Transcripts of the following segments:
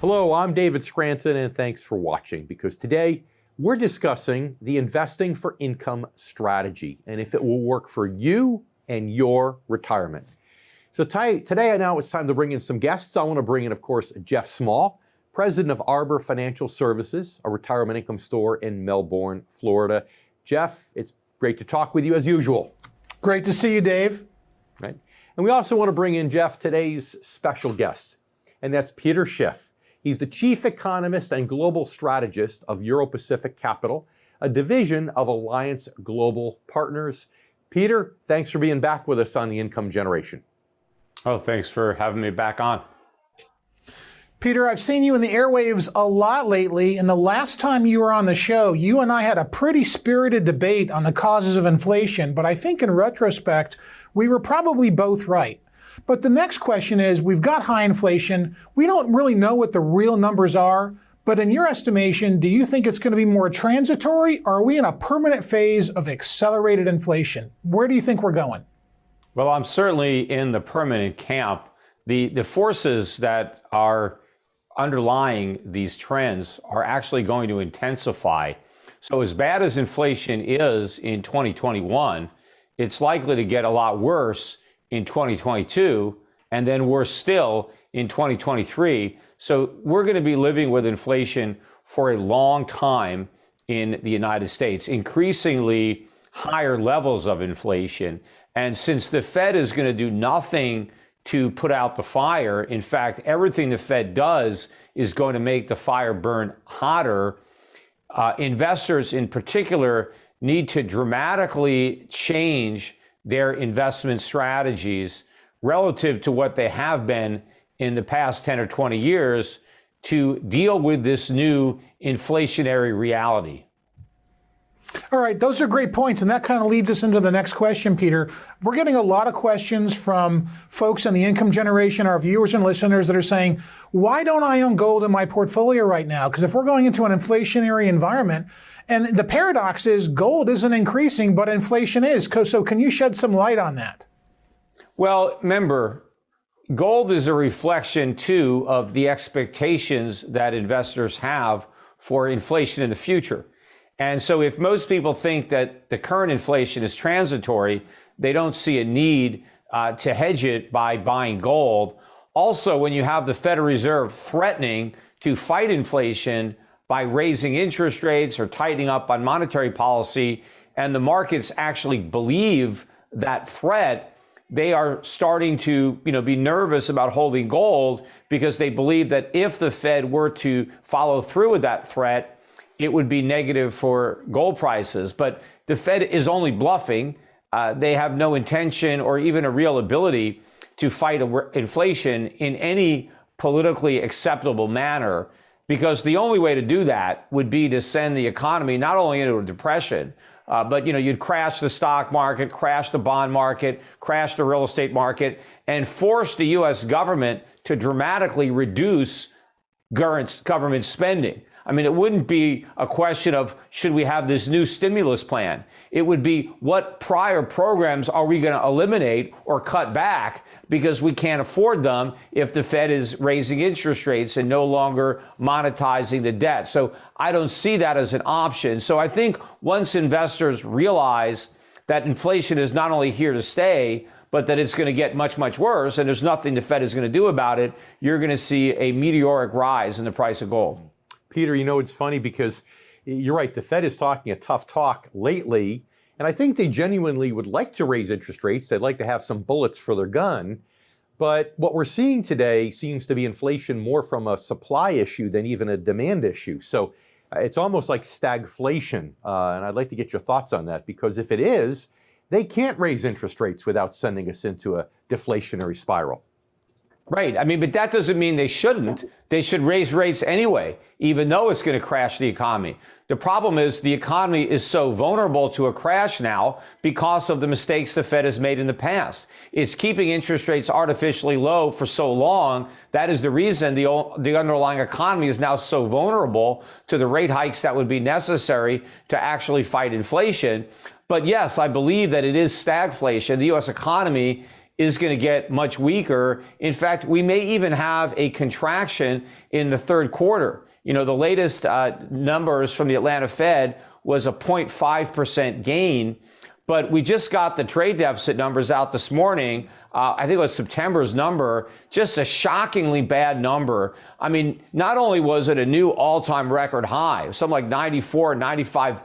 Hello, I'm David Scranton, and thanks for watching, because today we're discussing the investing for income strategy and if it will work for you and your retirement. So today now it's time to bring in some guests. I want to bring in, of course, Jeff Small, president of Arbor Financial Services, a retirement income store in Melbourne, Florida. Jeff, it's great to talk with you as usual. Great to see you, Dave. Right. And we also want to bring in, Jeff, today's special guest, and that's Peter Schiff. He's the chief economist and global strategist of Euro-Pacific Capital, a division of Alliance Global Partners. Peter, thanks for being back with us on the income generation. Oh, thanks for having me back on. Peter, I've seen you in the airwaves a lot lately, and the last time you were on the show, you and I had a pretty spirited debate on the causes of inflation, but I think in retrospect, we were probably both right. But the next question is, we've got high inflation. We don't really know what the real numbers are, but in your estimation, do you think it's going to be more transitory, or are we in a permanent phase of accelerated inflation? Where do you think we're going? Well, I'm certainly in the permanent camp. The forces that are underlying these trends are actually going to intensify. So as bad as inflation is in 2021, it's likely to get a lot worse in 2022, and then worse still in 2023. So we're going to be living with inflation for a long time in the United States, increasingly higher levels of inflation. And since the Fed is going to do nothing to put out the fire, in fact, everything the Fed does is going to make the fire burn hotter. Investors in particular need to dramatically change their investment strategies relative to what they have been in the past 10 or 20 years to deal with this new inflationary reality. All right, those are great points, and that kind of leads us into the next question, Peter. We're getting a lot of questions from folks in the income generation, our viewers and listeners, that are saying, why don't I own gold in my portfolio right now? Because if we're going into an inflationary environment, and the paradox is gold isn't increasing, but inflation is. So can you shed some light on that? Well, remember, gold is a reflection, too, of the expectations that investors have for inflation in the future. And so if most people think that the current inflation is transitory, they don't see a need to hedge it by buying gold. Also, when you have the Federal Reserve threatening to fight inflation by raising interest rates or tightening up on monetary policy, and the markets actually believe that threat, they are starting to be nervous about holding gold because they believe that if the Fed were to follow through with that threat, it would be negative for gold prices. But the Fed is only bluffing. They have no intention or even a real ability to fight inflation in any politically acceptable manner, because the only way to do that would be to send the economy not only into a depression, but you'd crash the stock market, crash the bond market, crash the real estate market, and force the U.S. government to dramatically reduce government spending. I mean, it wouldn't be a question of should we have this new stimulus plan. It would be what prior programs are we going to eliminate or cut back because we can't afford them if the Fed is raising interest rates and no longer monetizing the debt. So I don't see that as an option. So I think once investors realize that inflation is not only here to stay, but that it's going to get much, much worse, and there's nothing the Fed is going to do about it, you're going to see a meteoric rise in the price of gold. Peter, it's funny because you're right. The Fed is talking a tough talk lately, and I think they genuinely would like to raise interest rates. They'd like to have some bullets for their gun. But what we're seeing today seems to be inflation more from a supply issue than even a demand issue. So it's almost like stagflation. And I'd like to get your thoughts on that, because if it is, they can't raise interest rates without sending us into a deflationary spiral. Right. I mean, but that doesn't mean they shouldn't. They should raise rates anyway, even though it's going to crash the economy. The problem is the economy is so vulnerable to a crash now because of the mistakes the Fed has made in the past. It's keeping interest rates artificially low for so long. That is the reason the underlying economy is now so vulnerable to the rate hikes that would be necessary to actually fight inflation. But yes, I believe that it is stagflation. The U.S. economy is going to get much weaker. In fact, we may even have a contraction in the third quarter. You know, the latest numbers from the Atlanta Fed was a 0.5% gain, but we just got the trade deficit numbers out this morning. I think it was September's number, just a shockingly bad number. I mean, not only was it a new all-time record high, something like $95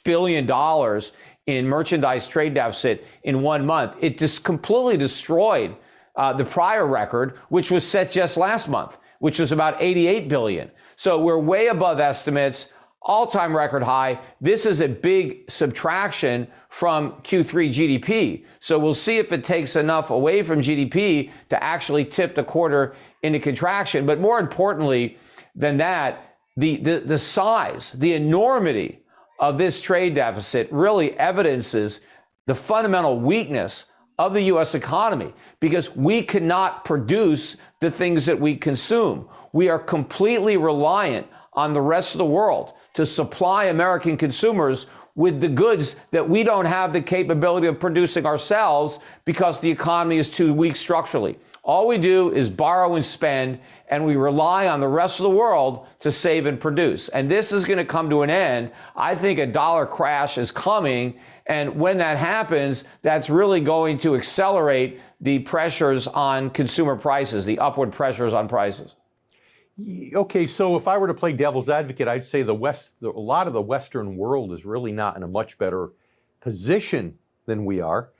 billion in merchandise trade deficit in 1 month, it just completely destroyed the prior record, which was set just last month, which was about $88 billion. So we're way above estimates, all-time record high. This is a big subtraction from Q3 GDP. So we'll see if it takes enough away from GDP to actually tip the quarter into contraction. But more importantly than that, the size, the enormity of this trade deficit really evidences the fundamental weakness of the U.S. economy, because we cannot produce the things that we consume. We are completely reliant on the rest of the world to supply American consumers with the goods that we don't have the capability of producing ourselves because the economy is too weak structurally. All we do is borrow and spend, and we rely on the rest of the world to save and produce. And this is going to come to an end. I think a dollar crash is coming. And when that happens, that's really going to accelerate the pressures on consumer prices, the upward pressures on prices. Okay, so if I were to play devil's advocate, I'd say a lot of the Western world is really not in a much better position than we are.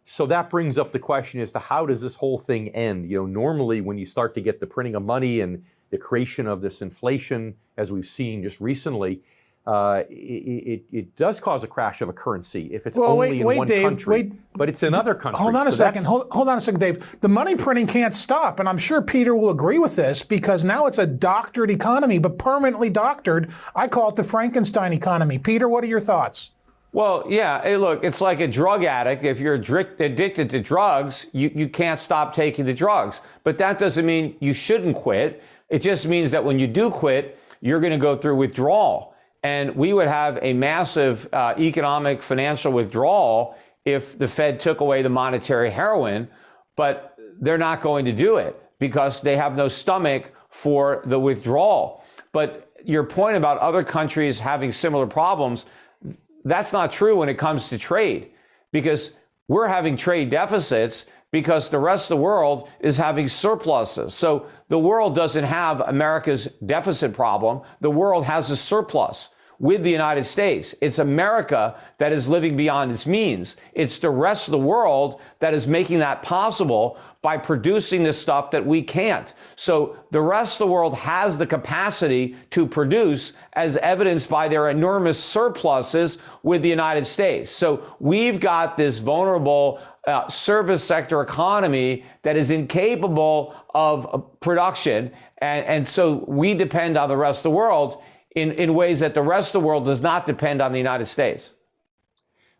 So that brings up the question as to how does this whole thing end? You know, normally when you start to get the printing of money and the creation of this inflation, as we've seen just recently, it does cause a crash of a currency if it's only in one country. But it's in other countries. Hold on a second. Hold on a second, Dave. The money printing can't stop, and I'm sure Peter will agree with this, because now it's a doctored economy, but permanently doctored. I call it the Frankenstein economy. Peter, what are your thoughts? Well, yeah, hey, look, it's like a drug addict. If you're addicted to drugs, you can't stop taking the drugs. But that doesn't mean you shouldn't quit. It just means that when you do quit, you're going to go through withdrawal. And we would have a massive economic financial withdrawal if the Fed took away the monetary heroin, but they're not going to do it because they have no stomach for the withdrawal. But your point about other countries having similar problems, that's not true when it comes to trade, because we're having trade deficits because the rest of the world is having surpluses. So the world doesn't have America's deficit problem. The world has a surplus with the United States. It's America that is living beyond its means. It's the rest of the world that is making that possible by producing the stuff that we can't. So the rest of the world has the capacity to produce, as evidenced by their enormous surpluses with the United States. So we've got this vulnerable service sector economy that is incapable of production. And so we depend on the rest of the world in ways that the rest of the world does not depend on the United States.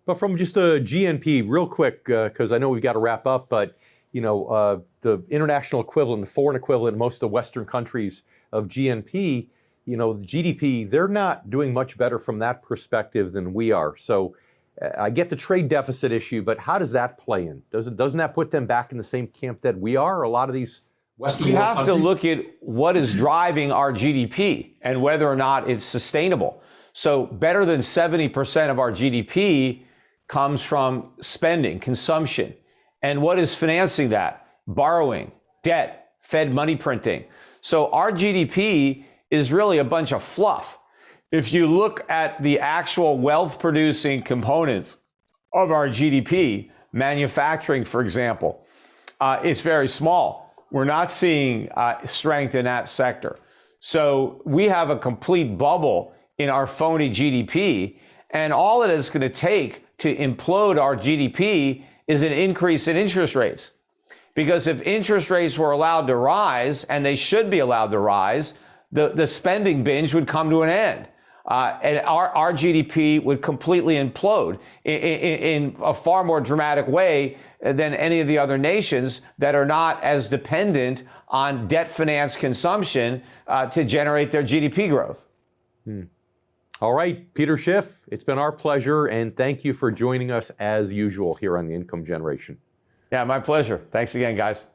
But from just a GNP, real quick, because I know we've got to wrap up, but you know, the international equivalent, the foreign equivalent in most of the Western countries of GNP, you know, the GDP, they're not doing much better from that perspective than we are. So I get the trade deficit issue, but how does that play in? Doesn't that put them back in the same camp that we are? A lot of these Western You have countries? to look at what is driving our GDP and whether or not it's sustainable. So better than 70% of our GDP comes from spending, consumption. And what is financing that? Borrowing, debt, Fed money printing. So our GDP is really a bunch of fluff. If you look at the actual wealth producing components of our GDP, manufacturing, for example, it's very small. We're not seeing strength in that sector. So we have a complete bubble in our phony GDP. And all it is going to take to implode our GDP is an increase in interest rates. Because if interest rates were allowed to rise, and they should be allowed to rise, the spending binge would come to an end. And our GDP would completely implode in a far more dramatic way than any of the other nations that are not as dependent on debt-financed consumption to generate their GDP growth. All right, Peter Schiff, it's been our pleasure, and thank you for joining us as usual here on The Income Generation. Yeah, my pleasure. Thanks again, guys.